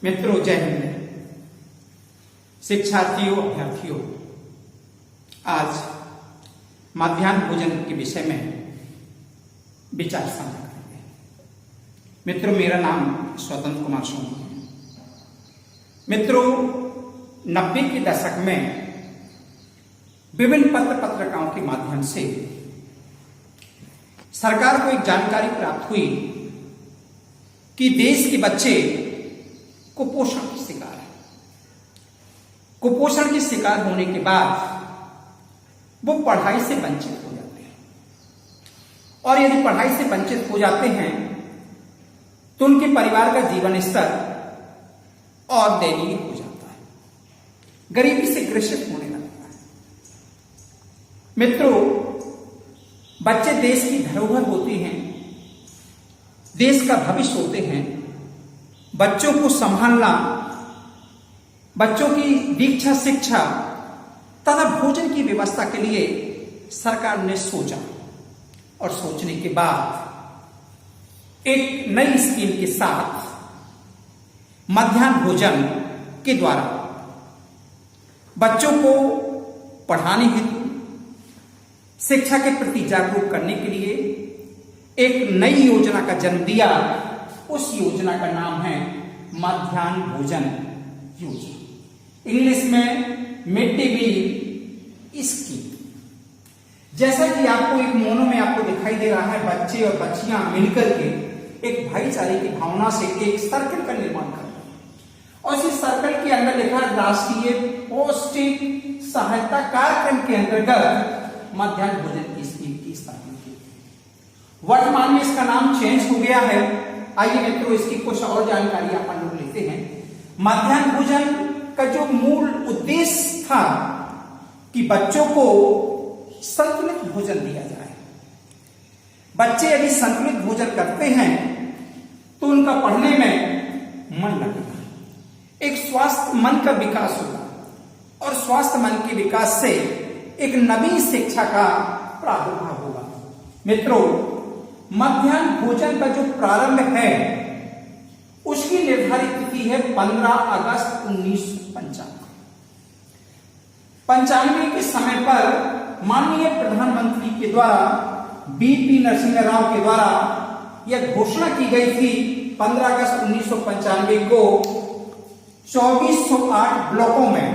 मित्रों, जय हिंद। शिक्षार्थियों, अभ्यर्थियों, आज मध्याह्न भोजन के विषय में विचार साझा करेंगे। मित्रों, मेरा नाम स्वतंत्र कुमार सोनी है। मित्रों, 90 के दशक में विभिन्न पत्रिकाओं के माध्यम से सरकार को एक जानकारी प्राप्त हुई कि देश के बच्चे कुपोषण के शिकार है। कुपोषण के शिकार होने के बाद वो पढ़ाई से वंचित हो जाते हैं, और यदि पढ़ाई से वंचित हो जाते हैं तो उनके परिवार का जीवन स्तर और दयनीय हो जाता है, गरीबी से ग्रसित होने लगता है। मित्रों, बच्चे देश की धरोहर होते हैं, देश का भविष्य होते हैं। बच्चों को संभालना, बच्चों की दीक्षा, शिक्षा तथा भोजन की व्यवस्था के लिए सरकार ने सोचा, और सोचने के बाद एक नई स्कीम के साथ मध्याह्न भोजन के द्वारा बच्चों को पढ़ाने हेतु, शिक्षा के प्रति जागरूक करने के लिए एक नई योजना का जन्म दिया। उस योजना का नाम है मध्याह्न भोजन योजना, इंग्लिश में मिड डे मील स्कीम। जैसा कि आपको एक मोनो में आपको दिखाई दे रहा है, बच्चे और बच्चियां मिलकर के एक भाईचारे की भावना से एक सर्कल का निर्माण कर रहे हैं, और इस सर्कल के अंदर लिखा राष्ट्रीय पौष्टिक सहायता कार्यक्रम के अंतर्गत मध्याह्न भोजन की स्कीम की स्थापना की। वर्तमान में इसका नाम चेंज हो गया है। आइए मित्रों, इसकी कुछ और जानकारी अपन लोग लेते हैं। मध्याह्न भोजन का जो मूल उद्देश्य था कि बच्चों को संतुलित भोजन दिया जाए। बच्चे यदि संतुलित भोजन करते हैं तो उनका पढ़ने में मन लगेगा, एक स्वस्थ मन का विकास होगा, और स्वस्थ मन के विकास से एक नवीन शिक्षा का प्रादुर्भाव होगा। मित्रों, मध्याह्न भोजन का जो प्रारंभ है उसकी निर्धारित तिथि है 15 अगस्त 1995 के समय पर माननीय प्रधानमंत्री के द्वारा बीपी नरसिंह राव के द्वारा यह घोषणा की गई थी। 15 अगस्त 1995 को 2408 ब्लॉकों में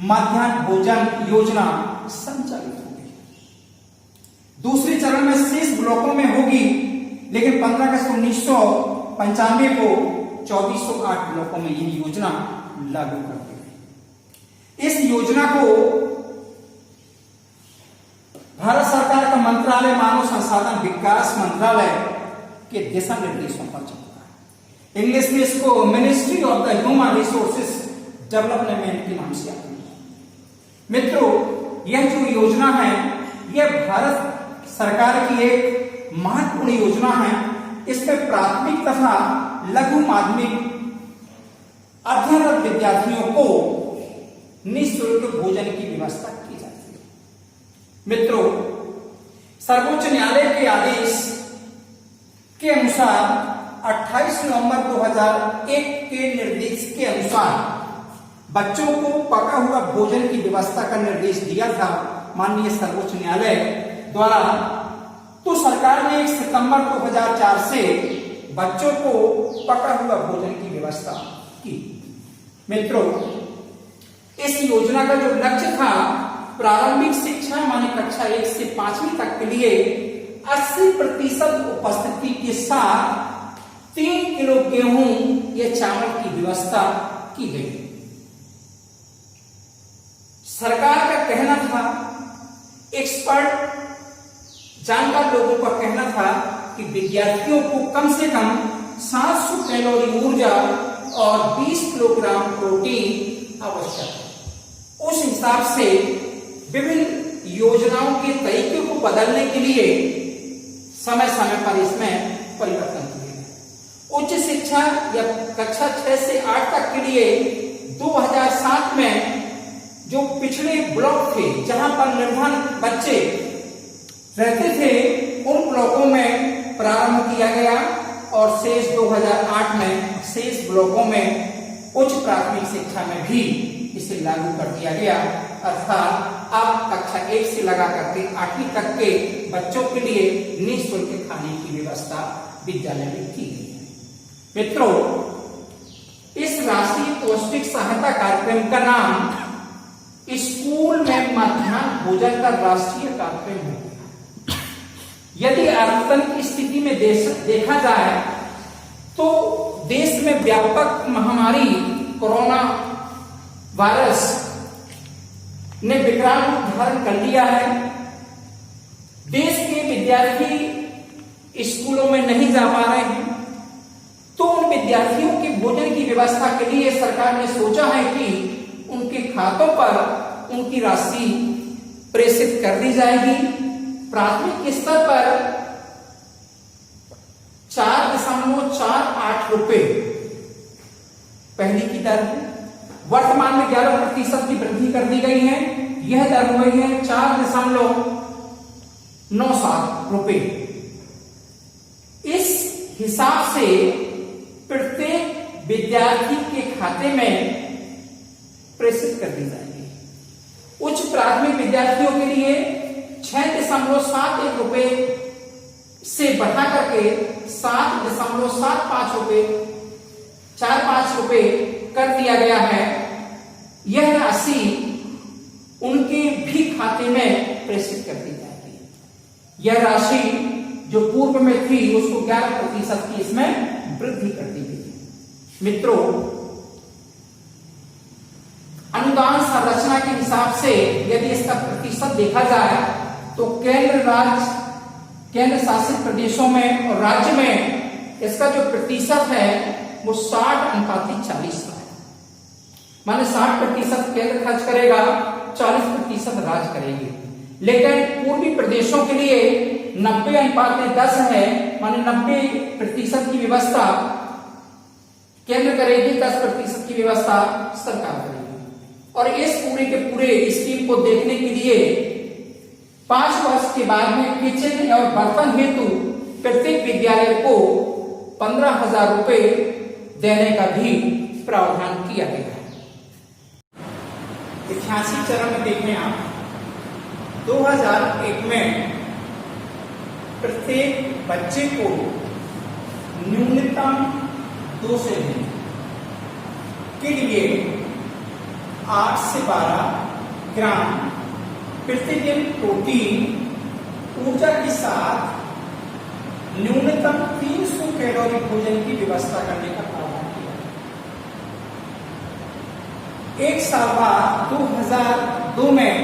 मध्याह्न भोजन योजना संचालित होगी। दूसरे चरण में शेष ब्लॉकों में होगी, लेकिन 15 अगस्त 1995 को 2408 ब्लॉकों में यह योजना लागू कर दी गई। इस योजना को भारत सरकार का मंत्रालय मानव संसाधन विकास मंत्रालय के दिशा निर्देशों पर चलता है। इंग्लिश में इसको ministry of the human resources development के नाम से आती है। मित्रों, यह जो योजना है यह भारत सरकार की एक महत्वपूर्ण योजना है। इसमें प्राथमिक तथा लघु माध्यमिक अध्ययनरत विद्यार्थियों को निःशुल्क भोजन की व्यवस्था की जाती है। मित्रों, सर्वोच्च न्यायालय के आदेश के अनुसार 28 नवंबर 2001 के निर्देश के अनुसार बच्चों को पका हुआ भोजन की व्यवस्था का निर्देश दिया था माननीय सर्वोच्च न्यायालय द्वारा। तो सरकार ने 1 सितंबर 2004 से बच्चों को पका हुआ भोजन की व्यवस्था की। मित्रों, इस योजना का जो लक्ष्य था, प्रारंभिक शिक्षा माने कक्षा 1 से 5वीं तक के लिए 80% उपस्थिति के साथ 3 किलो गेहूं या चावल की व्यवस्था की गई। सरकार का कहना था, एक्सपर्ट जानकार लोगों का कहना था कि विद्यार्थियों को कम से कम 700 कैलोरी ऊर्जा और 20 किलोग्राम प्रोटीन आवश्यक है। उस हिसाब से विभिन्न योजनाओं के तरीके को बदलने के लिए समय समय पर इसमें परिवर्तन किए गए। उच्च शिक्षा या कक्षा 6 से 8 तक के लिए 2007 में जो पिछड़े ब्लॉक थे, जहां पर निर्धन बच्चे रहते थे, उन ब्लॉकों में प्रारंभ किया गया, और शेष 2008 में शेष ब्लॉकों में उच्च प्राथमिक शिक्षा में भी इसे लागू कर दिया गया। अर्थात अब कक्षा 1 से लगा करके 8वीं तक के बच्चों के लिए निःशुल्क खाने की व्यवस्था विद्यालय में की गई है। मित्रों, इस राष्ट्रीय पौष्टिक सहायता कार्यक्रम का नाम स्कूल में मध्याह्न भोजन का राष्ट्रीय कार्यक्रम हो गया। यदि आवर्तन की स्थिति में देखा जाए तो देश में व्यापक महामारी कोरोना वायरस ने विकराल रूप धारण कर लिया है। देश के विद्यार्थी स्कूलों में नहीं जा पा रहे हैं, तो उन विद्यार्थियों के भोजन की व्यवस्था के लिए सरकार ने सोचा है कि उनके खातों पर उनकी राशि प्रेषित कर दी जाएगी। प्राथमिक स्तर पर 4.48 रुपए पहली की दर है। वर्तमान में 11% की वृद्धि कर दी गई है। यह दर हो गई है 4.97 रुपए। इस हिसाब से प्रत्येक विद्यार्थी के खाते में प्रेषित कर दी जाएगी। उच्च प्राथमिक विद्यार्थियों के लिए 6.71 रुपए से बढ़ा करके 7.75 रुपए 45 रुपए कर दिया गया है। यह राशि उनके भी खाते में प्रेषित कर दी जाएगी। यह राशि जो पूर्व में थी उसको 11% की इसमें वृद्धि कर दी गई है। मित्रों, अनुदान संरचना के हिसाब से यदि इसका प्रतिशत देखा जाए तो केंद्र शासित प्रदेशों में और राज्य में इसका जो प्रतिशत है वो 60:40 है। माने 60% केंद्र खर्च करेगा, 40% राज्य करेगी। लेकिन पूर्वी प्रदेशों के लिए 90:10 है। माने 90% की व्यवस्था केंद्र करेगी, 10% की व्यवस्था सरकार करेगी। और इस पूरे के पूरे स्कीम को देखने के लिए 5 वर्ष के बाद में किचन और बर्तन हेतु प्रत्येक विद्यालय को 15,000 रुपए देने का भी प्रावधान किया गया है। 88 चरण में देखें आप, 2001 में प्रत्येक बच्चे को न्यूनतम 2 से दिन के लिए 8 से 12 ग्राम प्रतिदिन प्रोटीन ऊर्जा के साथ न्यूनतम 300 कैलोरी भोजन की व्यवस्था करने का प्रावधान किया। एक साल बाद 2002 में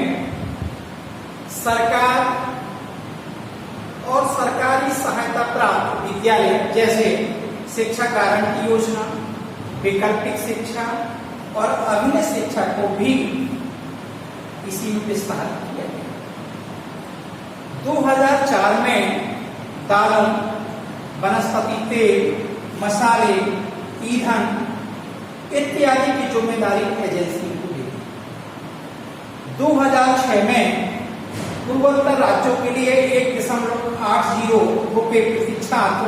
सरकार और सरकारी सहायता प्राप्त विद्यालय जैसे शिक्षा गारंटी योजना, वैकल्पिक शिक्षा और अभिनय शिक्षा को भी इसी में विस्तार किया गया। 2004 में दालों, वनस्पति तेल, मसाले, ईंधन इत्यादि की जिम्मेदारी एजेंसी को दी। 2006 में पूर्वोत्तर राज्यों के लिए 1.80 रुपए प्रति छात्र,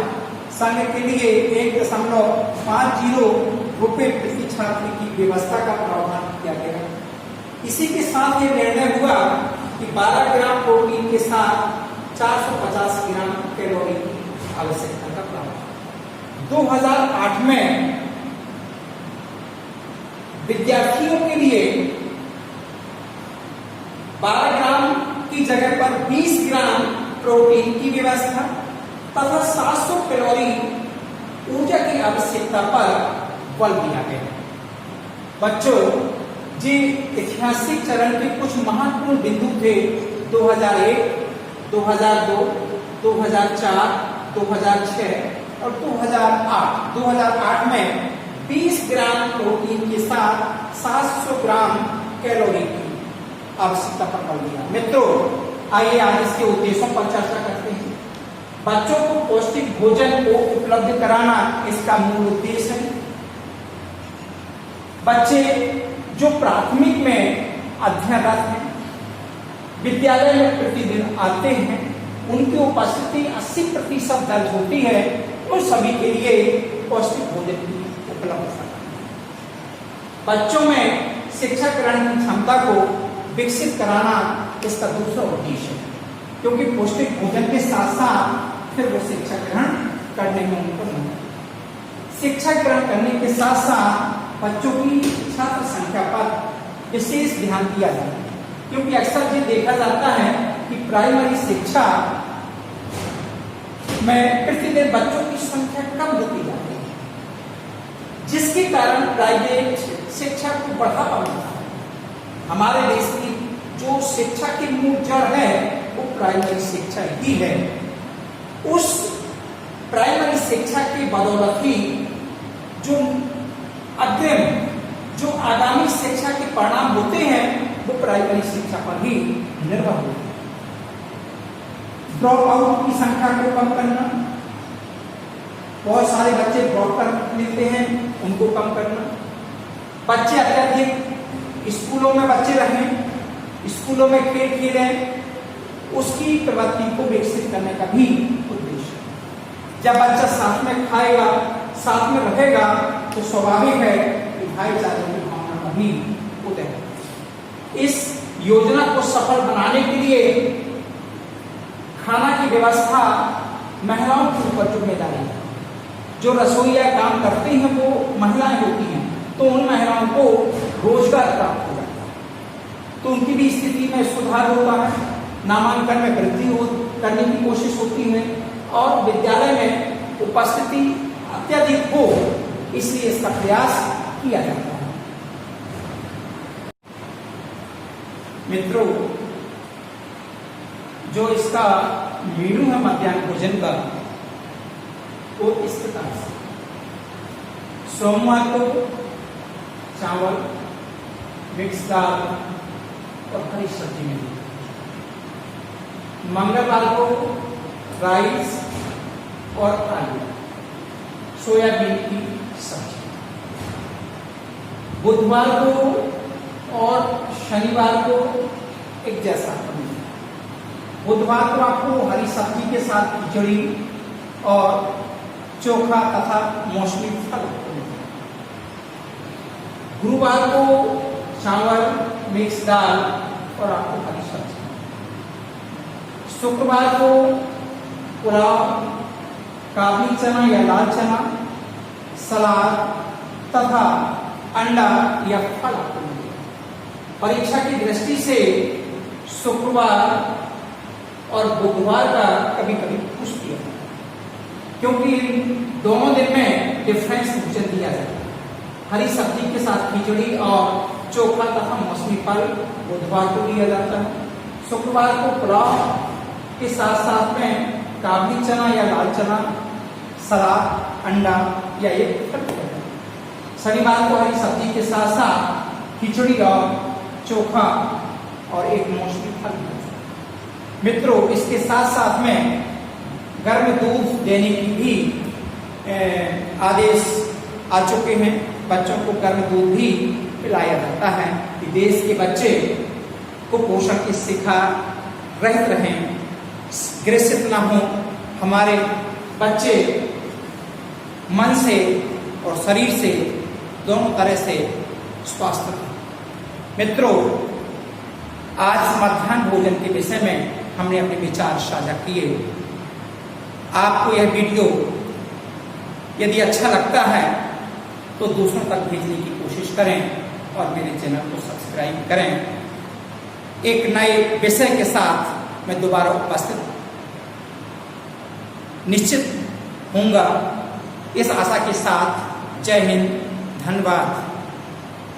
संघ के लिए 1.50 रुपए प्रति छात्र की व्यवस्था का प्रावधान किया गया। इसी के साथ ये निर्णय हुआ कि 12 ग्राम प्रोटीन के साथ 450 ग्राम कैलोरी की आवश्यकता का प्रावधान। 2008 में विद्यार्थियों के लिए 12 ग्राम की जगह पर 20 ग्राम प्रोटीन की व्यवस्था तथा 700 कैलोरी ऊर्जा की आवश्यकता पर बल दिया गया। बच्चों, जी ऐतिहासिक चरण के कुछ महत्वपूर्ण बिंदु थे 2001, 2002, 2004, 2006 और 2008। 2008 में 20 ग्राम प्रोटीन के साथ 700 ग्राम कैलोरी की आवश्यकता पर बल दिया। मित्रों, आइए आज इसके उद्देश्यों पर चर्चा करते हैं। बच्चों को पौष्टिक भोजन को उपलब्ध कराना इसका मूल उद्देश्य है। बच्चे जो प्राथमिक में अध्ययनरत हैं, विद्यालय में प्रतिदिन आते हैं, उनकी उपस्थिति 80% दर्ज होती है। उन सभी के लिए पौष्टिक भोजन की उपलब्धता। बच्चों में शिक्षा ग्रहण की क्षमता को विकसित कराना इसका दूसरा उद्देश्य है, क्योंकि पौष्टिक भोजन के साथ साथ फिर वो शिक्षा ग्रहण करने में उनको शिक्षा ग्रहण करने के साथ साथ बच्चों की छात्र संख्या पर विशेष ध्यान दिया जाता है, क्योंकि अक्सर ये देखा जाता है कि प्राइमरी शिक्षा में प्रतिदिन बच्चों की संख्या कम होती जाती है, जिसके कारण प्राइवेट शिक्षा को बढ़ावा मिलता है। हमारे देश की जो शिक्षा की मूल जड़ है वो प्राइमरी शिक्षा ही है। उस प्राइमरी शिक्षा की बदौलत ही जो अग्रिम जो आगामी शिक्षा के परिणाम होते हैं वो प्राइमरी शिक्षा पर ही निर्भर होते हैं। ड्रॉप आउट की संख्या को कम करना, बहुत सारे बच्चे ड्रॉप कर लेते हैं, उनको कम करना, बच्चे अत्यधिक स्कूलों में बच्चे रहें, स्कूलों में खेल खेलें, उसकी प्रवृत्ति को विकसित करने का भी उद्देश्य है। जब बच्चा साथ में खाएगा, साथ में रहेगा, तो स्वाभाविक है कि भाईचारे की भावना का भी उदय है। इस योजना को सफल बनाने के लिए खाना की व्यवस्था महिलाओं के ऊपर जिम्मेदारी है। जो रसोईया काम करती हैं वो महिलाएं होती हैं, तो उन महिलाओं को रोजगार प्राप्त हो जाता है, तो उनकी भी स्थिति में सुधार होता है, नामांकन में वृद्धि करने की कोशिश होती है और विद्यालय में उपस्थिति अत्यधिक हो, इसलिए इसका प्रयास किया जाता है। मित्रों, जो इसका मेनू है मध्याह्न भोजन का, वो इस प्रकार से: सोमवार को चावल, मिक्स दाल और हरी सब्जी मिलेगी। मंगलवार को राइस और आलू, सोयाबीन की सब्जी। बुधवार को और शनिवार को एक जैसा मिलेगा। बुधवार को आपको हरी सब्जी के साथ खिचड़ी और चोखा तथा मौसमी फल। गुरुवार को चावल, मिक्स दाल और आपको हरी सब्जी। शुक्रवार को पुलाव, काबुली चना या लाल चना, सलाद तथा अंडा या फल आपको मिलेगा। परीक्षा की दृष्टि से शुक्रवार और बुधवार का कभी कभी पूछ दिया, क्योंकि दोनों दिन में डिफरेंस भोजन दिया जाता है। हरी सब्जी के साथ खिचड़ी और चोखा तथा मौसमी फल बुधवार को दिया जाता है। शुक्रवार को पुलाव के साथ साथ में काबुली चना या लाल चना, सलाद, अंडा या एक फल। शनिवार को हरी सब्जी के साथ साथ खिचड़ी और चोखा और एक मौसमी फल। मित्रों, इसके साथ साथ में गर्म दूध देने की भी आदेश आ चुके हैं। बच्चों को गर्म दूध भी पिलाया जाता है कि देश के बच्चे कुपोषण की शिखा रहित रहें, ग्रसित ना हो, हमारे बच्चे मन से और शरीर से दोनों तरह से स्वस्थ रहें। मित्रों, आज मध्याह्न भोजन के विषय में हमने अपने विचार साझा किए। आपको यह वीडियो यदि अच्छा लगता है तो दूसरों तक भेजने की कोशिश करें और मेरे चैनल को सब्सक्राइब करें। एक नए विषय के साथ मैं दोबारा उपस्थित निश्चित होऊंगा, इस आशा के साथ। जय हिंद, धन्यवाद।